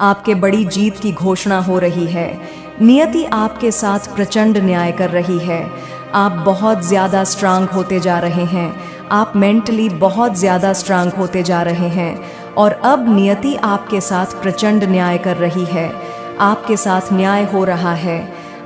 आपके बड़ी जीत की घोषणा हो रही है। नियति आपके साथ प्रचंड न्याय कर रही है। आप बहुत ज़्यादा स्ट्रांग होते जा रहे हैं। आप मेंटली बहुत ज़्यादा स्ट्रांग होते जा रहे हैं और अब नियति आपके साथ प्रचंड न्याय कर रही है। आपके साथ न्याय हो रहा है।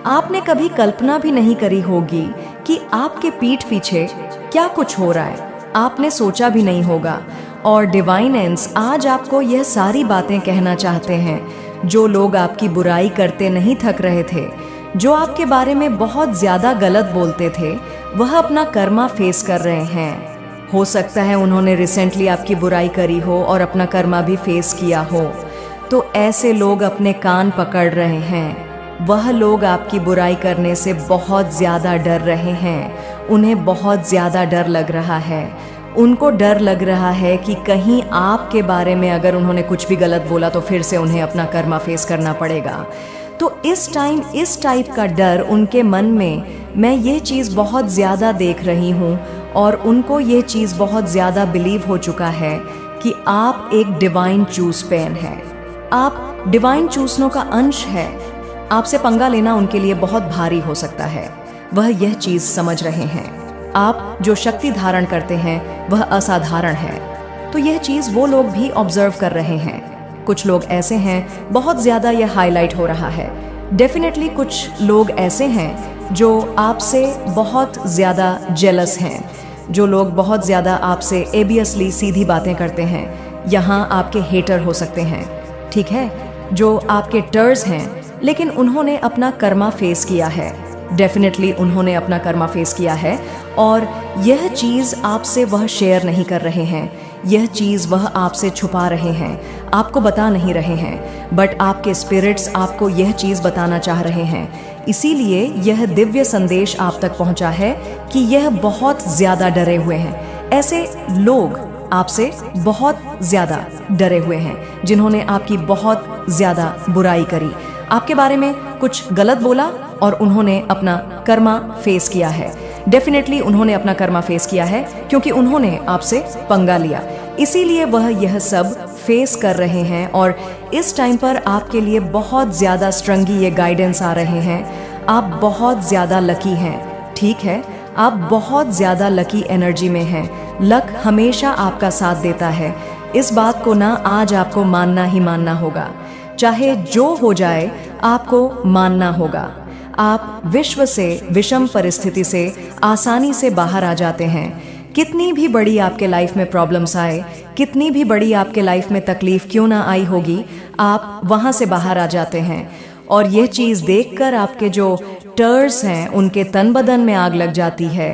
आपने कभी कल्पना भी नहीं करी होगी कि आपके पीठ पीछे क्या कुछ हो रहा है। आपने सोचा भी नहीं होगा। और डिवाइन एंड्स आज आपको यह सारी बातें कहना चाहते हैं। जो लोग आपकी बुराई करते नहीं थक रहे थे, जो आपके बारे में बहुत ज़्यादा गलत बोलते थे, वह अपना कर्मा फेस कर रहे हैं। हो सकता है उन्होंने रिसेंटली आपकी बुराई करी हो और अपना कर्मा भी फेस किया हो। तो ऐसे लोग अपने कान पकड़ रहे हैं। वह लोग आपकी बुराई करने से बहुत ज़्यादा डर रहे हैं। उन्हें बहुत ज़्यादा डर लग रहा है। उनको डर लग रहा है कि कहीं आपके बारे में अगर उन्होंने कुछ भी गलत बोला तो फिर से उन्हें अपना कर्मा फेस करना पड़ेगा। तो इस टाइप का डर उनके मन में, मैं ये चीज़ बहुत ज़्यादा देख रही हूँ और उनको ये चीज़ बहुत ज़्यादा बिलीव हो चुका है कि आप एक डिवाइन चूज पेन है। आप डिवाइन चूसनों का अंश है। आपसे पंगा लेना उनके लिए बहुत भारी हो सकता है। वह यह चीज़ समझ रहे हैं। आप जो शक्ति धारण करते हैं वह असाधारण है। तो यह चीज़ वो लोग भी ऑब्जर्व कर रहे हैं। कुछ लोग ऐसे हैं, बहुत ज़्यादा यह हाईलाइट हो रहा है। डेफिनेटली कुछ लोग ऐसे हैं जो आपसे बहुत ज़्यादा जेलस हैं, जो लोग बहुत ज़्यादा आपसे एबियसली सीधी बातें करते हैं। यहाँ आपके हेटर हो सकते हैं, ठीक है, जो आपके टर्स हैं, लेकिन उन्होंने अपना कर्मा फेस किया है। डेफिनेटली उन्होंने अपना कर्मा फेस किया है और यह चीज़ आपसे वह शेयर नहीं कर रहे हैं। यह चीज़ वह आपसे छुपा रहे हैं, आपको बता नहीं रहे हैं, बट आपके स्पिरिट्स आपको यह चीज़ बताना चाह रहे हैं। इसीलिए यह दिव्य संदेश आप तक पहुंचा है कि यह बहुत ज़्यादा डरे हुए हैं। ऐसे लोग आपसे बहुत ज़्यादा डरे हुए हैं जिन्होंने आपकी बहुत ज़्यादा बुराई करी, आपके बारे में कुछ गलत बोला और उन्होंने अपना कर्मा फेस किया है। डेफिनेटली उन्होंने अपना कर्मा फेस किया है क्योंकि उन्होंने आपसे पंगा लिया। इसीलिए वह यह सब फेस कर रहे हैं और इस टाइम पर आपके लिए बहुत ज़्यादा स्ट्रंगी ये गाइडेंस आ रहे हैं। आप बहुत ज़्यादा लकी हैं, ठीक है, आप बहुत ज़्यादा लकी एनर्जी में हैं। लक हमेशा आपका साथ देता है। इस बात को ना आज आपको मानना ही मानना होगा। चाहे जो हो जाए आपको मानना होगा। आप विश्व से, विषम परिस्थिति से आसानी से बाहर आ जाते हैं। कितनी भी बड़ी आपके लाइफ में प्रॉब्लम्स आए, कितनी भी बड़ी आपके लाइफ में तकलीफ क्यों ना आई होगी, आप वहाँ से बाहर आ जाते हैं। और यह चीज़ देखकर आपके जो टर्स हैं उनके तन बदन में आग लग जाती है।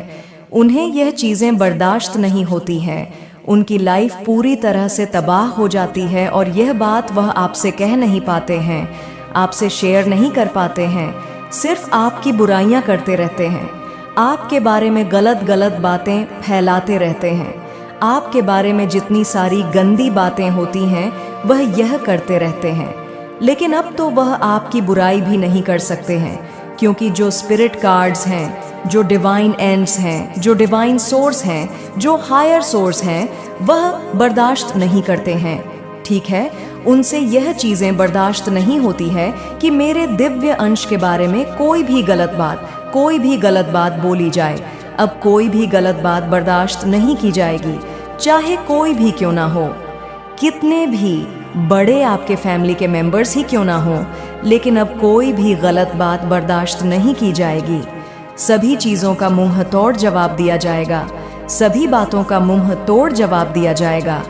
उन्हें यह चीज़ें बर्दाश्त नहीं होती हैं। उनकी लाइफ पूरी तरह से तबाह हो जाती है और यह बात वह आपसे कह नहीं पाते हैं, आपसे शेयर नहीं कर पाते हैं। सिर्फ आपकी बुराइयां करते रहते हैं, आपके बारे में गलत गलत बातें फैलाते रहते हैं। आपके बारे में जितनी सारी गंदी बातें होती हैं वह यह करते रहते हैं। लेकिन अब तो वह आपकी बुराई भी नहीं कर सकते हैं क्योंकि जो स्पिरिट कार्ड्स हैं, जो डिवाइन एंड्स हैं, जो डिवाइन सोर्स हैं, जो हायर सोर्स हैं, वह बर्दाश्त नहीं करते हैं, ठीक है। उनसे यह चीज़ें बर्दाश्त नहीं होती है कि मेरे दिव्य अंश के बारे में कोई भी गलत बात बोली जाए। अब कोई भी गलत बात बर्दाश्त नहीं की जाएगी, चाहे कोई भी क्यों ना हो, कितने भी बड़े आपके फैमिली के मेंबर्स ही क्यों ना हो, लेकिन अब कोई भी गलत बात बर्दाश्त नहीं की जाएगी। सभी चीज़ों का मुंह तोड़ जवाब दिया जाएगा, सभी बातों का मुंह तोड़ जवाब दिया जाएगा।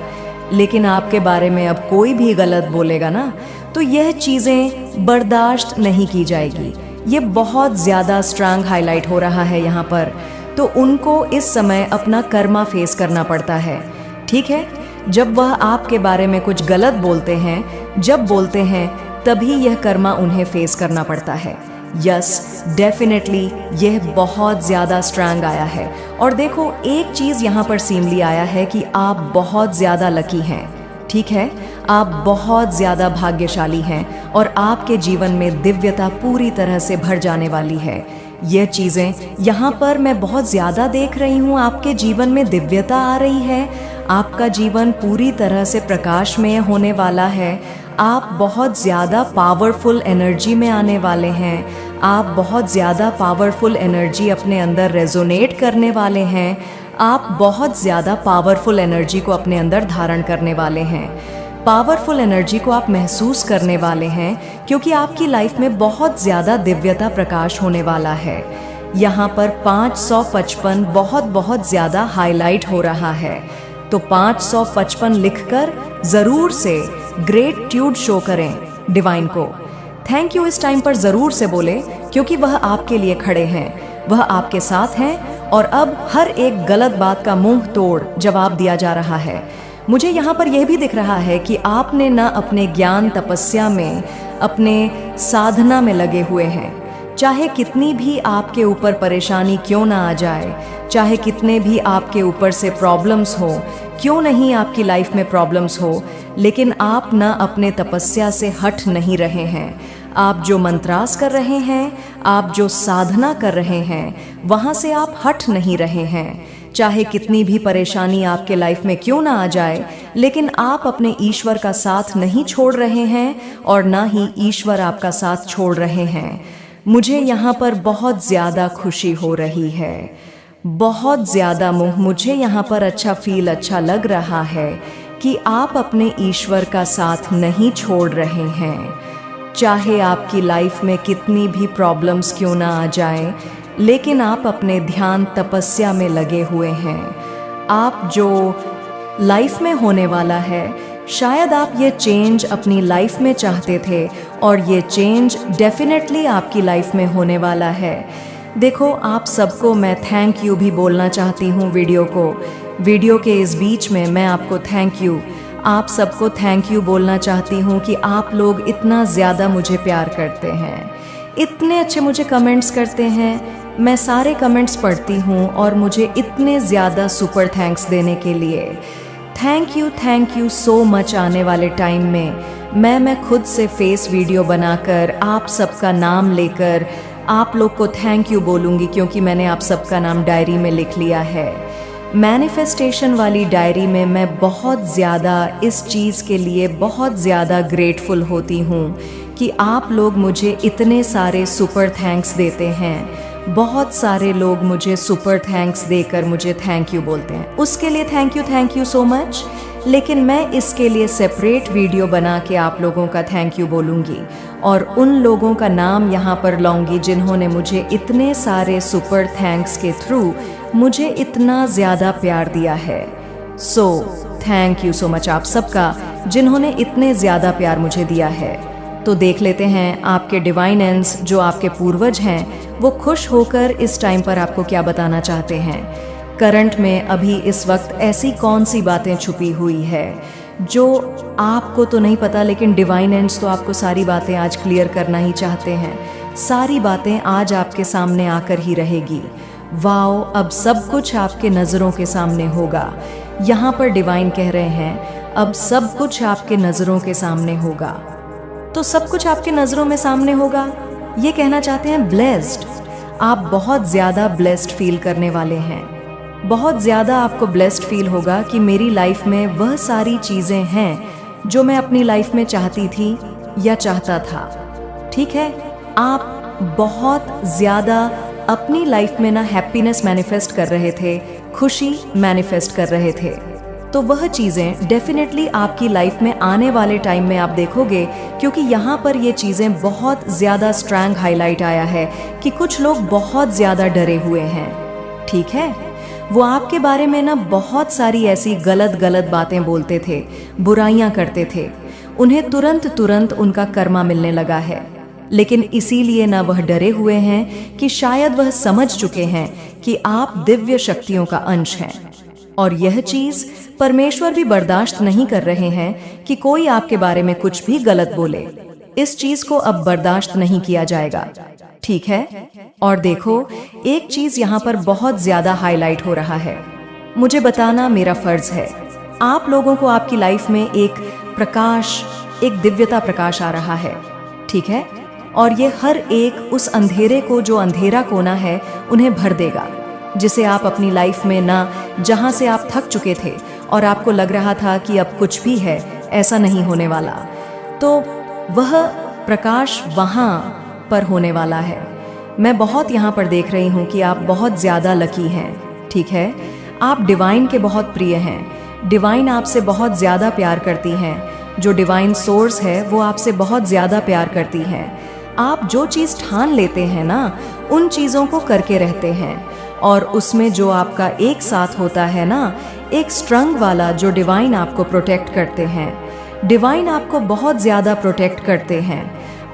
लेकिन आपके बारे में अब कोई भी गलत बोलेगा ना, तो यह चीज़ें बर्दाश्त नहीं की जाएगी। ये बहुत ज़्यादा स्ट्रांग हाईलाइट हो रहा है यहाँ पर। तो उनको इस समय अपना कर्मा फेस करना पड़ता है, ठीक है। जब वह आपके बारे में कुछ गलत बोलते हैं, जब बोलते हैं, तभी यह कर्मा उन्हें फेस करना पड़ता है। यस, डेफिनेटली यह बहुत ज़्यादा स्ट्रांग आया है। और देखो, एक चीज़ यहाँ पर सीमली आया है कि आप बहुत ज़्यादा लकी हैं, ठीक है, आप बहुत ज़्यादा भाग्यशाली हैं और आपके जीवन में दिव्यता पूरी तरह से भर जाने वाली है। यह चीज़ें यहाँ पर मैं बहुत ज़्यादा देख रही हूँ। आपके जीवन में दिव्यता आ रही है, आपका जीवन पूरी तरह से प्रकाशमय होने वाला है। आप बहुत ज़्यादा पावरफुल एनर्जी में आने वाले हैं। आप बहुत ज़्यादा पावरफुल एनर्जी अपने अंदर रेजोनेट करने वाले हैं। आप बहुत ज़्यादा पावरफुल एनर्जी को अपने अंदर धारण करने वाले हैं। पावरफुल एनर्जी को आप महसूस करने वाले हैं, क्योंकि आपकी लाइफ में बहुत ज़्यादा दिव्यता प्रकाश होने वाला है। यहाँ पर 555 बहुत ज़्यादा हाईलाइट हो रहा है। तो 555 लिखकर ज़रूर से ग्रेटिट्यूड शो करें डिवाइन को। थैंक यू इस टाइम पर ज़रूर से बोले, क्योंकि वह आपके लिए खड़े हैं, वह आपके साथ हैं और अब हर एक गलत बात का मुंह तोड़ जवाब दिया जा रहा है। मुझे यहाँ पर यह भी दिख रहा है कि आपने ना अपने ज्ञान तपस्या में, अपने साधना में लगे हुए हैं। चाहे कितनी भी आपके ऊपर परेशानी क्यों ना आ जाए, चाहे कितने भी आपके ऊपर से प्रॉब्लम्स हो, क्यों नहीं आपकी लाइफ में प्रॉब्लम्स हो, लेकिन आप ना अपने तपस्या से हट नहीं रहे हैं। आप जो मंत्रास कर रहे हैं, आप जो साधना कर रहे हैं, वहाँ से आप हट नहीं रहे हैं। चाहे कितनी भी परेशानी आपके लाइफ में क्यों ना आ जाए, लेकिन आप अपने ईश्वर का साथ नहीं छोड़ रहे हैं और ना ही ईश्वर आपका साथ छोड़ रहे हैं। मुझे यहाँ पर बहुत ज़्यादा खुशी हो रही है, बहुत ज़्यादा मुझे यहाँ पर अच्छा लग रहा है कि आप अपने ईश्वर का साथ नहीं छोड़ रहे हैं। चाहे आपकी लाइफ में कितनी भी प्रॉब्लम्स क्यों ना आ जाए, लेकिन आप अपने ध्यान तपस्या में लगे हुए हैं। आप जो लाइफ में होने वाला है, शायद आप ये चेंज अपनी लाइफ में चाहते थे और ये चेंज डेफिनेटली आपकी लाइफ में होने वाला है। देखो, आप सबको मैं थैंक यू भी बोलना चाहती हूँ। वीडियो के इस बीच में मैं आपको थैंक यू, आप सबको थैंक यू बोलना चाहती हूँ कि आप लोग इतना ज़्यादा मुझे प्यार करते हैं, इतने अच्छे मुझे कमेंट्स करते हैं। मैं सारे कमेंट्स पढ़ती हूँ और मुझे इतने ज़्यादा सुपर थैंक्स देने के लिए थैंक यू सो मच। आने वाले टाइम में मैं खुद से फेस वीडियो बनाकर आप सबका नाम लेकर आप लोग को थैंक यू बोलूँगी, क्योंकि मैंने आप सबका नाम डायरी में लिख लिया है। मैनिफेस्टेशन वाली डायरी में मैं बहुत ज़्यादा इस चीज़ के लिए बहुत ज़्यादा ग्रेटफुल होती हूँ कि आप लोग मुझे इतने सारे सुपर थैंक्स देते हैं। बहुत सारे लोग मुझे सुपर थैंक्स देकर मुझे थैंक यू बोलते हैं, उसके लिए थैंक यू सो मच। लेकिन मैं इसके लिए सेपरेट वीडियो बना के आप लोगों का थैंक यू बोलूँगी और उन लोगों का नाम यहाँ पर लाऊंगी जिन्होंने मुझे इतने सारे सुपर थैंक्स के थ्रू मुझे इतना ज़्यादा प्यार दिया है। So thank you so much आप सबका, जिन्होंने इतने ज़्यादा प्यार मुझे दिया है। तो देख लेते हैं आपके डिवाइन एंड्स, जो आपके पूर्वज हैं, वो खुश होकर इस टाइम पर आपको क्या बताना चाहते हैं। करंट में अभी इस वक्त ऐसी कौन सी बातें छुपी हुई है जो आपको तो नहीं पता, लेकिन डिवाइन एंड्स तो आपको सारी बातें आज क्लियर करना ही चाहते हैं। सारी बातें आज आपके सामने आकर ही रहेगी। वाओ, अब सब कुछ आपके नज़रों के सामने होगा। यहाँ पर डिवाइन कह रहे हैं अब सब कुछ आपके नज़रों के सामने होगा। तो सब कुछ आपके नज़रों में सामने होगा, ये कहना चाहते हैं ब्लेस्ड। आप बहुत ज़्यादा ब्लेस्ड फील करने वाले हैं। बहुत ज़्यादा आपको ब्लेस्ड फील होगा कि मेरी लाइफ में वह सारी चीज़ें हैं जो मैं अपनी लाइफ में चाहती थी या चाहता था। ठीक है, आप बहुत ज़्यादा अपनी लाइफ में ना हैप्पीनेस मैनिफेस्ट कर रहे थे, खुशी मैनिफेस्ट कर रहे थे। तो वह चीज़ें डेफिनेटली आपकी लाइफ में आने वाले टाइम में आप देखोगे, क्योंकि यहाँ पर ये चीज़ें बहुत ज़्यादा स्ट्रॉन्ग हाईलाइट आया है कि कुछ लोग बहुत ज़्यादा डरे हुए हैं। ठीक है, वो आपके बारे में ना बहुत सारी ऐसी गलत बातें बोलते थे, बुराइयां करते थे, उन्हें तुरंत उनका कर्मा मिलने लगा है। लेकिन इसीलिए ना वह डरे हुए हैं कि शायद वह समझ चुके हैं कि आप दिव्य शक्तियों का अंश हैं। और यह चीज़ परमेश्वर भी बर्दाश्त नहीं कर रहे हैं कि कोई आपके बारे में कुछ भी गलत बोले। इस चीज़ को अब बर्दाश्त नहीं किया जाएगा। ठीक है, और देखो, एक चीज़ यहाँ पर बहुत ज़्यादा हाईलाइट हो रहा है, मुझे बताना मेरा फर्ज है। आप लोगों को आपकी लाइफ में एक प्रकाश, एक दिव्यता प्रकाश आ रहा है। ठीक है, और ये हर एक उस अंधेरे को, जो अंधेरा कोना है, उन्हें भर देगा, जिसे आप अपनी लाइफ में ना, जहाँ से आप थक चुके थे और आपको लग रहा था कि अब कुछ भी है, ऐसा नहीं होने वाला। तो वह प्रकाश वहाँ पर होने वाला है। मैं बहुत यहाँ पर देख रही हूँ कि आप बहुत ज़्यादा लकी हैं, ठीक है। आप डिवाइन के बहुत प्रिय हैं। डिवाइन आपसे बहुत ज़्यादा प्यार करती हैं। जो डिवाइन सोर्स है वो आपसे बहुत ज़्यादा प्यार करती है। आप जो चीज़ ठान लेते हैं ना, उन चीज़ों को करके रहते हैं, और उसमें जो आपका एक साथ होता है ना, एक स्ट्रंग वाला, जो डिवाइन आपको प्रोटेक्ट करते हैं। डिवाइन आपको बहुत ज़्यादा प्रोटेक्ट करते हैं।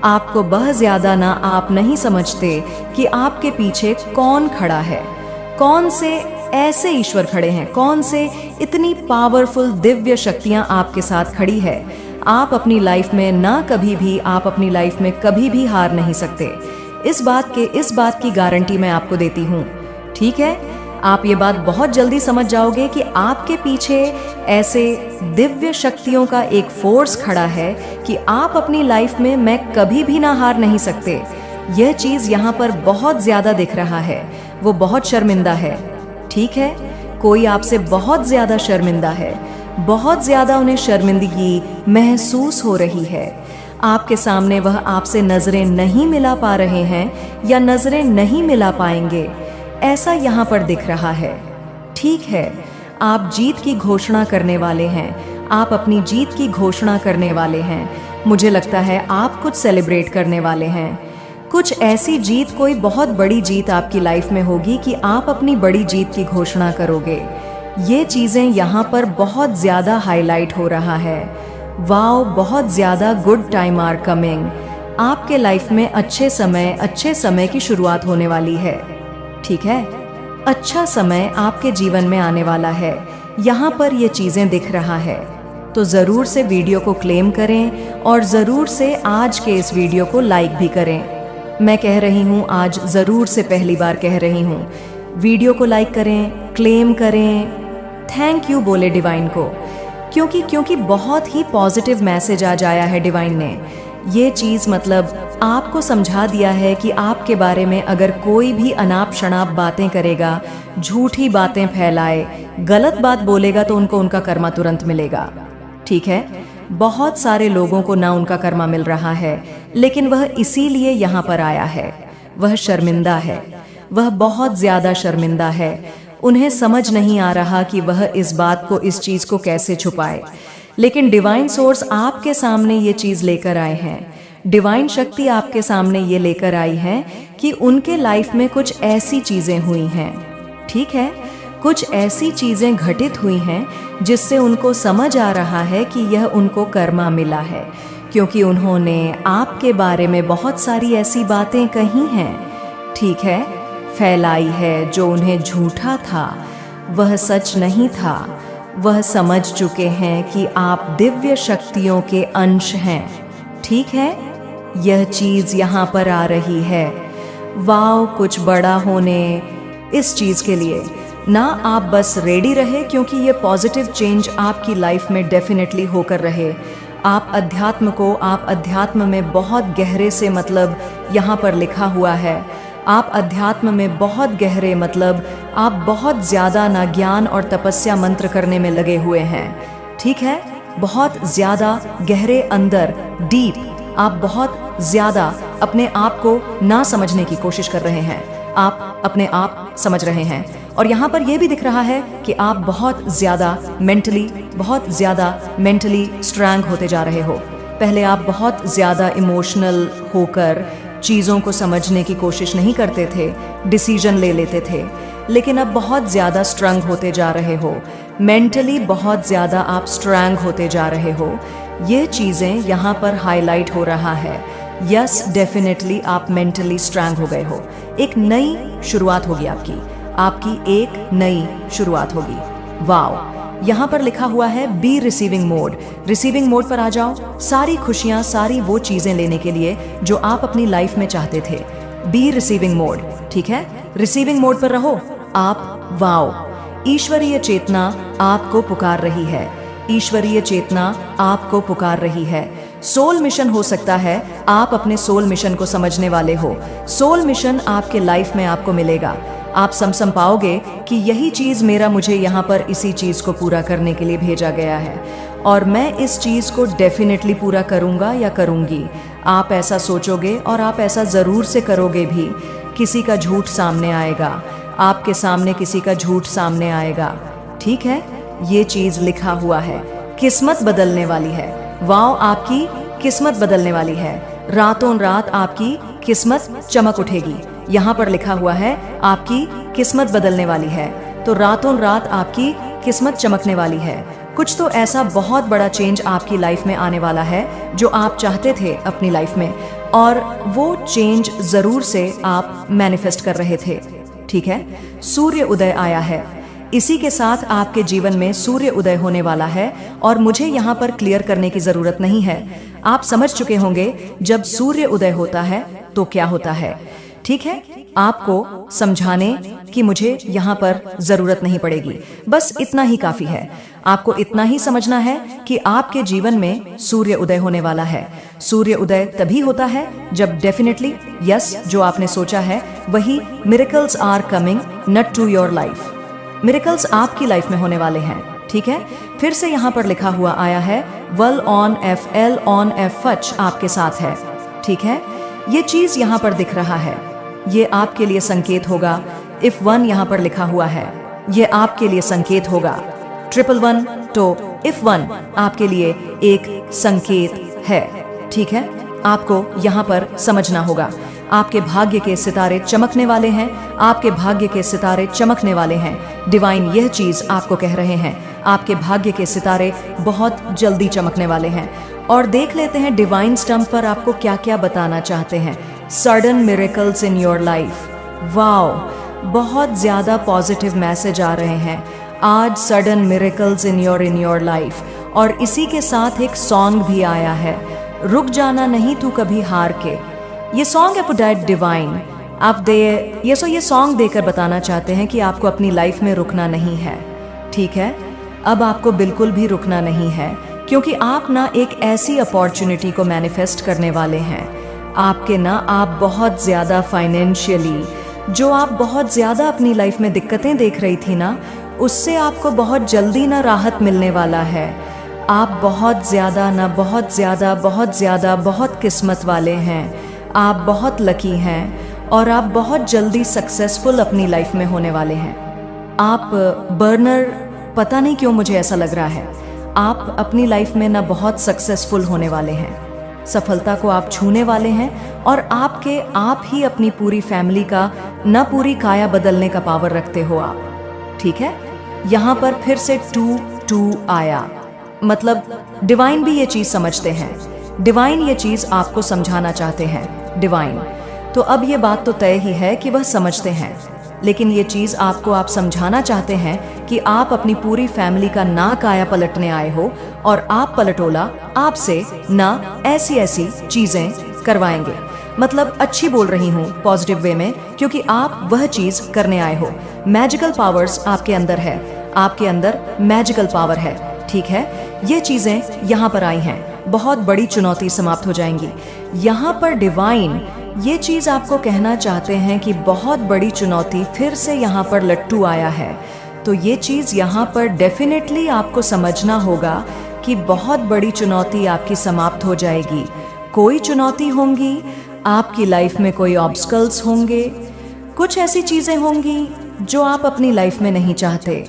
आपको बहुत ज़्यादा ना आप नहीं समझते कि आपके पीछे कौन खड़ा है, कौन से ऐसे ईश्वर खड़े हैं, कौन से इतनी पावरफुल दिव्य शक्तियां आपके साथ खड़ी है। आप अपनी लाइफ में ना कभी भी, आप अपनी लाइफ में कभी भी हार नहीं सकते। इस बात की गारंटी मैं आपको देती हूँ, ठीक है। आप ये बात बहुत जल्दी समझ जाओगे कि आपके पीछे ऐसे दिव्य शक्तियों का एक फोर्स खड़ा है कि आप अपनी लाइफ में मैं कभी भी ना हार नहीं सकते। यह चीज़ यहाँ पर बहुत ज़्यादा दिख रहा है। वो बहुत शर्मिंदा है, ठीक है। कोई आपसे बहुत ज़्यादा शर्मिंदा है, बहुत ज़्यादा उन्हें शर्मिंदगी महसूस हो रही है। आपके सामने वह आपसे नज़रें नहीं मिला पा रहे हैं या नज़रें नहीं मिला पाएंगे, ऐसा यहाँ पर दिख रहा है, ठीक है। आप जीत की घोषणा करने वाले हैं। आप अपनी जीत की घोषणा करने वाले हैं। मुझे लगता है आप कुछ सेलिब्रेट करने वाले हैं। कुछ ऐसी जीत, कोई बहुत बड़ी जीत आपकी लाइफ में होगी कि आप अपनी बड़ी जीत की घोषणा करोगे। ये चीज़ें यहाँ पर बहुत ज़्यादा हाईलाइट हो रहा है। वाओ, बहुत ज़्यादा गुड टाइम आर कमिंग। आपके लाइफ में अच्छे समय की शुरुआत होने वाली है, ठीक है। अच्छा समय आपके जीवन में आने वाला है। यहाँ पर ये चीज़ें दिख रहा है। तो ज़रूर से वीडियो को क्लेम करें और ज़रूर से आज के इस वीडियो को लाइक भी करें। मैं कह रही हूँ, आज ज़रूर से पहली बार कह रही हूँ, वीडियो को लाइक करें, क्लेम करें, थैंक यू बोले डिवाइन को, क्योंकि बहुत ही पॉजिटिव मैसेज आज आया है डिवाइन ने। ये चीज़ मतलब आपको समझा दिया है कि आपके बारे में अगर कोई भी अनाप शनाप बातें करेगा, झूठी बातें फैलाए, गलत बात बोलेगा, तो उनको उनका कर्मा तुरंत मिलेगा, ठीक है। बहुत सारे लोगों को ना उनका कर्मा मिल रहा है, लेकिन वह इसीलिए यहाँ पर आया है। वह शर्मिंदा है, वह बहुत ज़्यादा शर्मिंदा है। उन्हें समझ नहीं आ रहा कि वह इस बात को, इस चीज़ को कैसे छुपाए, लेकिन डिवाइन सोर्स आपके सामने ये चीज़ लेकर आए हैं। डिवाइन शक्ति आपके सामने ये लेकर आई है कि उनके लाइफ में कुछ ऐसी चीज़ें हुई हैं, ठीक है। कुछ ऐसी चीज़ें घटित हुई हैं जिससे उनको समझ आ रहा है कि यह उनको कर्मा मिला है, क्योंकि उन्होंने आपके बारे में बहुत सारी ऐसी बातें कही हैं, ठीक है, फैलाई है। जो उन्हें झूठा था वह सच नहीं था। वह समझ चुके हैं कि आप दिव्य शक्तियों के अंश हैं, ठीक है। यह चीज़ यहाँ पर आ रही है। वाओ, कुछ बड़ा होने इस चीज़ के लिए ना आप बस रेडी रहे, क्योंकि ये पॉजिटिव चेंज आपकी लाइफ में डेफिनेटली होकर रहे। आप अध्यात्म में बहुत गहरे से, मतलब यहाँ पर लिखा हुआ है, आप अध्यात्म में बहुत गहरे, मतलब आप बहुत ज़्यादा ना ज्ञान और तपस्या मंत्र करने में लगे हुए हैं, ठीक है। बहुत ज़्यादा गहरे अंदर, डीप, आप बहुत ज़्यादा अपने आप को ना समझने की कोशिश कर रहे हैं। आप अपने आप समझ रहे हैं, और यहाँ पर यह भी दिख रहा है कि आप बहुत ज़्यादा मेंटली स्ट्रांग होते जा रहे हो। पहले आप बहुत ज़्यादा इमोशनल होकर चीज़ों को समझने की कोशिश नहीं करते थे, डिसीजन ले लेते थे, लेकिन अब बहुत ज़्यादा स्ट्रांग होते जा रहे हो। मेंटली बहुत ज़्यादा आप स्ट्रांग होते जा रहे हो। ये चीज़ें यहाँ पर हाईलाइट हो रहा है। यस, डेफिनेटली आप मेंटली स्ट्रांग हो गए हो। एक नई शुरुआत होगी आपकी एक नई शुरुआत होगी। वाओ, यहाँ पर लिखा हुआ है be receiving mode. Receiving mode पर आ जाओ, सारी खुशियाँ, सारी वो चीज़ें लेने के लिए जो आप अपनी लाइफ में चाहते थे। बी रिसीविंग मोड, ठीक है। रिसीविंग मोड पर रहो आप। वाओ, ईश्वरीय चेतना आपको पुकार रही है। ईश्वरीय चेतना आपको पुकार रही है। सोल मिशन हो सकता है, आप अपने सोल मिशन को समझने वाले हो। सोल मिशन आपके लाइफ में आपको मिलेगा। आप समझ पाओगे कि यही चीज़ मुझे यहाँ पर इसी चीज़ को पूरा करने के लिए भेजा गया है और मैं इस चीज़ को डेफिनेटली पूरा करूँगा या करूँगी। आप ऐसा सोचोगे और आप ऐसा ज़रूर से करोगे भी। किसी का झूठ सामने आएगा, आपके सामने किसी का झूठ सामने आएगा, ठीक है। ये चीज़ लिखा हुआ है, किस्मत बदलने वाली है। वाओ, आपकी किस्मत बदलने वाली है। रातों रात आपकी किस्मत चमक उठेगी। यहाँ पर लिखा हुआ है आपकी किस्मत बदलने वाली है, तो रातों रात आपकी किस्मत चमकने वाली है। कुछ तो ऐसा बहुत बड़ा चेंज आपकी लाइफ में आने वाला है जो आप चाहते थे अपनी लाइफ में, और वो चेंज जरूर से आप मैनिफेस्ट कर रहे थे, ठीक है। सूर्य उदय आया है, इसी के साथ आपके जीवन में सूर्य उदय होने वाला है। और मुझे यहाँ पर क्लियर करने की जरूरत नहीं है, आप समझ चुके होंगे जब सूर्य उदय होता है तो क्या होता है, ठीक है। आपको समझाने की मुझे यहाँ पर जरूरत नहीं पड़ेगी, बस इतना ही काफी है। आपको इतना ही समझना है कि आपके जीवन में सूर्य उदय होने वाला है। सूर्य उदय तभी होता है जब डेफिनेटली यस, जो आपने सोचा है वही, miracles are coming not to your life. Miracles आपकी लाइफ में होने वाले हैं, ठीक है। फिर से यहाँ पर लिखा हुआ आया है वल ऑन एफ एल ऑन एफ फच आपके साथ है, ठीक है। ये चीज यहाँ पर दिख रहा है, ये आपके लिए संकेत होगा। इफ 1 यहाँ पर लिखा हुआ है, ये आपके लिए संकेत होगा। 111, तो इफ 1 आपके लिए एक संकेत है, ठीक है। आपको यहाँ पर समझना होगा, आपके भाग्य के सितारे चमकने वाले हैं, आपके भाग्य के सितारे चमकने वाले हैं। डिवाइन यह चीज आपको कह रहे हैं, आपके भाग्य के सितारे बहुत जल्दी चमकने वाले हैं। और देख लेते हैं डिवाइन स्टंप पर आपको क्या क्या बताना चाहते हैं। Sudden miracles in your life. Wow, बहुत ज्यादा पॉजिटिव मैसेज आ रहे हैं आज। Sudden miracles in your life. और इसी के साथ एक सॉन्ग भी आया है, रुक जाना नहीं तू कभी हार के। ये सॉन्ग एफोडाइट डिवाइन आप ये सॉन्ग देकर बताना चाहते हैं कि आपको अपनी लाइफ में रुकना नहीं है, ठीक है। अब आपको बिल्कुल भी रुकना नहीं है, क्योंकि आप ना एक ऐसी अपॉर्चुनिटी को मैनिफेस्ट करने वाले हैं। आपके ना आप बहुत ज़्यादा फाइनेंशियली, जो आप बहुत ज़्यादा अपनी लाइफ में दिक्कतें देख रही थी ना, उससे आपको बहुत जल्दी ना राहत मिलने वाला है। आप बहुत ज़्यादा बहुत किस्मत वाले हैं, आप बहुत लकी हैं और आप बहुत जल्दी सक्सेसफुल अपनी लाइफ में होने वाले हैं। आप बर्नर, पता नहीं क्यों मुझे ऐसा लग रहा है, आप अपनी लाइफ में ना बहुत सक्सेसफुल होने वाले हैं। सफलता को आप छूने वाले हैं और आप ही अपनी पूरी फैमिली का ना पूरी काया बदलने का पावर रखते हो आप, ठीक है। यहाँ पर फिर से 2 आया, मतलब डिवाइन भी ये चीज समझते हैं, डिवाइन ये चीज आपको समझाना चाहते हैं डिवाइन। तो अब ये बात तो तय ही है कि वह समझते हैं, लेकिन ये चीज आप समझाना चाहते हैं कि आप अपनी पूरी फैमिली का ना काया पलटने आए हो और आप पलटोला आपसे ना ऐसी चीजें करवाएंगे। मतलब अच्छी बोल रही हूँ पॉजिटिव वे में, क्योंकि आप वह चीज करने आए हो। मैजिकल पावर्स आपके अंदर है, आपके अंदर मैजिकल पावर है, ठीक है। ये चीजें यहाँ पर आई हैं, बहुत बड़ी चुनौती समाप्त हो जाएंगी। यहाँ पर डिवाइन ये चीज आपको कहना चाहते हैं कि बहुत बड़ी चुनौती, फिर से यहाँ पर लट्टू आया है, तो ये चीज यहाँ पर डेफिनेटली आपको समझना होगा कि बहुत बड़ी चुनौती आपकी समाप्त हो जाएगी। कोई चुनौती होंगी आपकी लाइफ में, कोई ऑब्स्टकल्स होंगे, कुछ ऐसी चीजें होंगी जो आप अपनी लाइफ में नहीं चाहते।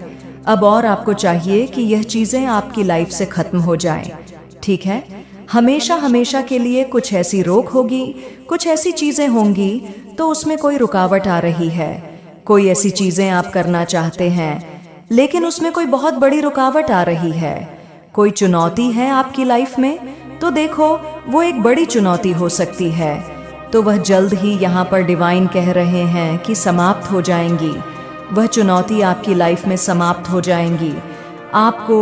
अब और आपको चाहिए कि यह चीजें आपकी लाइफ से खत्म हो जाएं, ठीक है। हमेशा के लिए कुछ ऐसी रोक होगी, कुछ ऐसी चीजें होंगी, तो उसमें कोई रुकावट आ रही है। कोई ऐसी चीजें आप करना चाहते हैं, लेकिन उसमें कोई बहुत बड़ी रुकावट आ रही है। कोई चुनौती है आपकी लाइफ में, तो देखो वो एक बड़ी चुनौती हो सकती है, तो वह जल्द ही यहाँ पर डिवाइन कह रहे हैं कि समाप्त हो जाएंगी। वह चुनौती आपकी लाइफ में समाप्त हो जाएंगी। आपको